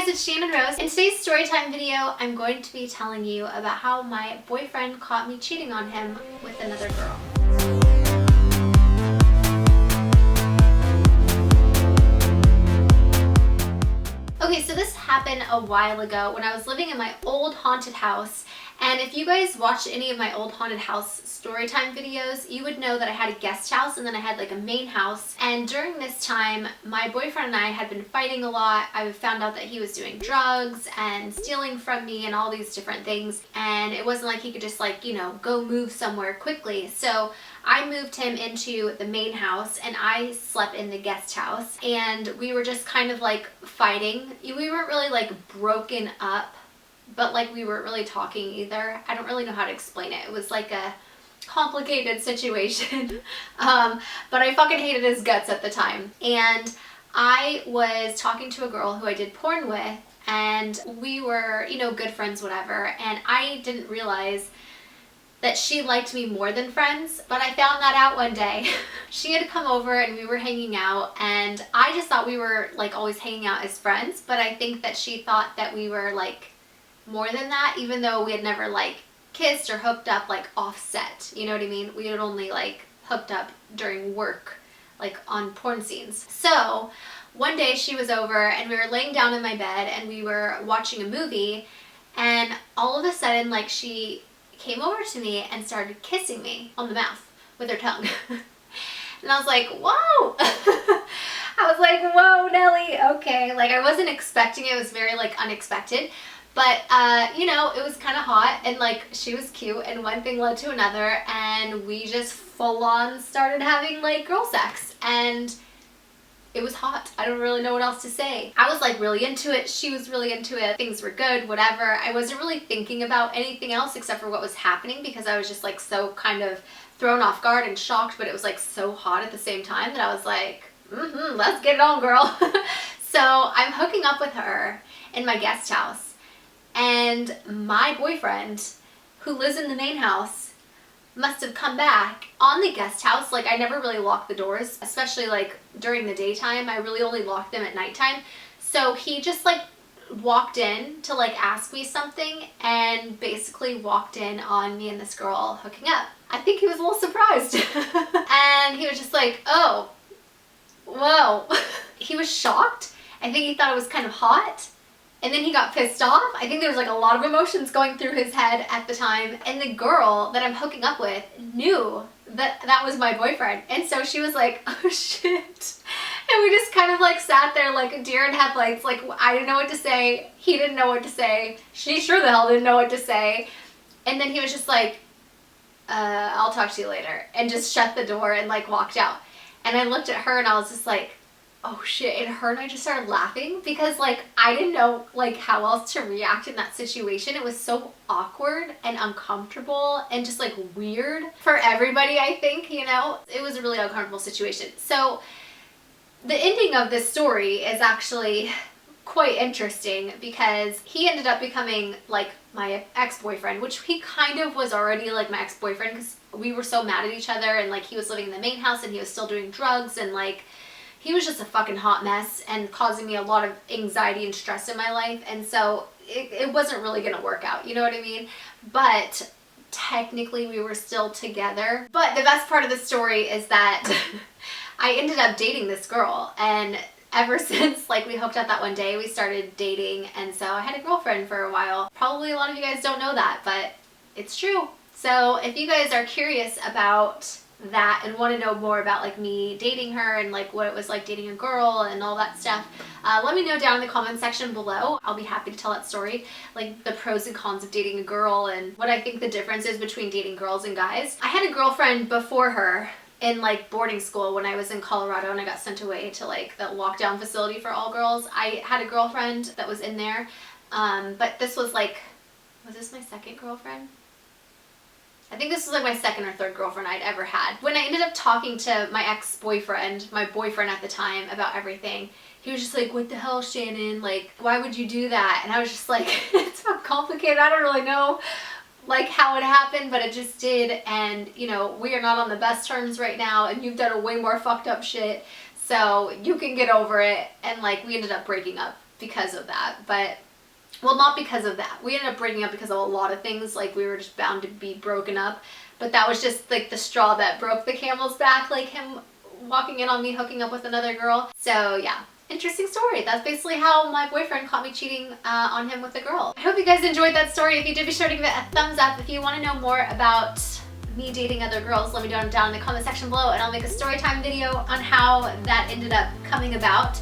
guys, it's Channon Rose. In today's storytime video, I'm going to be telling you about how my boyfriend caught me cheating on him with another girl. Okay, so this happened a while ago when I was living in my old haunted house. And if you guys watched any of my old haunted house storytime videos, you would know that I had a guest house and then I had like a main house. And during this time, my boyfriend and I had been fighting a lot. I found out that he was doing drugs and stealing from me and all these different things. And it wasn't like he could just like, you know, go move somewhere quickly. So I moved him into the main house and I slept in the guest house. And we were just kind of like fighting. We weren't really like broken up, but like we weren't really talking either. I don't really know how to explain it. It was like a complicated situation. But I fucking hated his guts at the time. And I was talking to a girl who I did porn with, and we were, you know, good friends, whatever. And I didn't realize that she liked me more than friends, but I found that out one day. She had come over and we were hanging out, and I just thought we were like always hanging out as friends, but I think that she thought that we were like more than that, even though we had never like kissed or hooked up like offset, you know what I mean? We had only like hooked up during work, like on porn scenes. So one day she was over and we were laying down in my bed and we were watching a movie, and all of a sudden like she came over to me and started kissing me on the mouth with her tongue. And I was like, whoa! I was like, whoa, Nelly, okay. Like I wasn't expecting it. It was very like unexpected. But, you know, it was kind of hot and like she was cute, and one thing led to another, and we just full on started having like girl sex, and it was hot. I don't really know what else to say. I was like really into it. She was really into it. Things were good, whatever. I wasn't really thinking about anything else except for what was happening, because I was just like so kind of thrown off guard and shocked, but it was like so hot at the same time that I was like, let's get it on, girl. So I'm hooking up with her in my guest house. And my boyfriend, who lives in the main house, must have come back on the guest house. Like I never really locked the doors, especially like during the daytime. I really only locked them at nighttime. So he just like walked in to like ask me something, and basically walked in on me and this girl hooking up. I think he was a little surprised. And he was just like, oh, whoa. He was shocked. I think he thought it was kind of hot. And then he got pissed off. I think there was like a lot of emotions going through his head at the time. And the girl that I'm hooking up with knew that that was my boyfriend. And so she was like, oh shit. And we just kind of like sat there like a deer in headlights. Like I didn't know what to say. He didn't know what to say. She sure the hell didn't know what to say. And then he was just like, I'll talk to you later. And just shut the door and like walked out. And I looked at her and I was just like, oh shit. And her and I just started laughing, because like I didn't know like how else to react in that situation. It was so awkward and uncomfortable and just like weird for everybody, I think, you know. It was a really uncomfortable situation. So the ending of this story is actually quite interesting, because he ended up becoming like my ex-boyfriend, which he kind of was already like my ex-boyfriend, because we were so mad at each other, and like he was living in the main house and he was still doing drugs, and like he was just a fucking hot mess and causing me a lot of anxiety and stress in my life. And so it wasn't really gonna work out, you know what I mean? But technically we were still together. But the best part of the story is that I ended up dating this girl, and ever since like we hooked up that one day, we started dating. And so I had a girlfriend for a while. Probably a lot of you guys don't know that, but it's true. So if you guys are curious about that and want to know more about like me dating her and like what it was like dating a girl and all that stuff, let me know down in the comment section below. I'll be happy to tell that story, like the pros and cons of dating a girl and what I think the difference is between dating girls and guys. I had a girlfriend before her in like boarding school when I was in Colorado, and I got sent away to like the lockdown facility for all girls. I had a girlfriend that was in there, but this was like, was this my second girlfriend? I think this was like my second or third girlfriend I'd ever had. When I ended up talking to my ex-boyfriend, my boyfriend at the time, about everything, he was just like, what the hell, Shannon? Like, why would you do that? And I was just like, it's so complicated. I don't really know like how it happened, but it just did. And you know, we are not on the best terms right now, and you've done a way more fucked up shit. So you can get over it. And like we ended up breaking up because of that, but well, not because of that. We ended up breaking up because of a lot of things, like we were just bound to be broken up, but that was just like the straw that broke the camel's back, like him walking in on me hooking up with another girl. So yeah, interesting story. That's basically how my boyfriend caught me cheating on him with a girl. I hope you guys enjoyed that story. If you did, be sure to give it a thumbs up. If you want to know more about me dating other girls, let me know down in the comment section below, and I'll make a story time video on how that ended up coming about.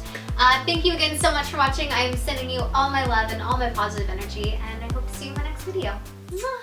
Thank you again so much for watching. I am sending you all my love and all my positive energy, and I hope to see you in my next video. Mwah!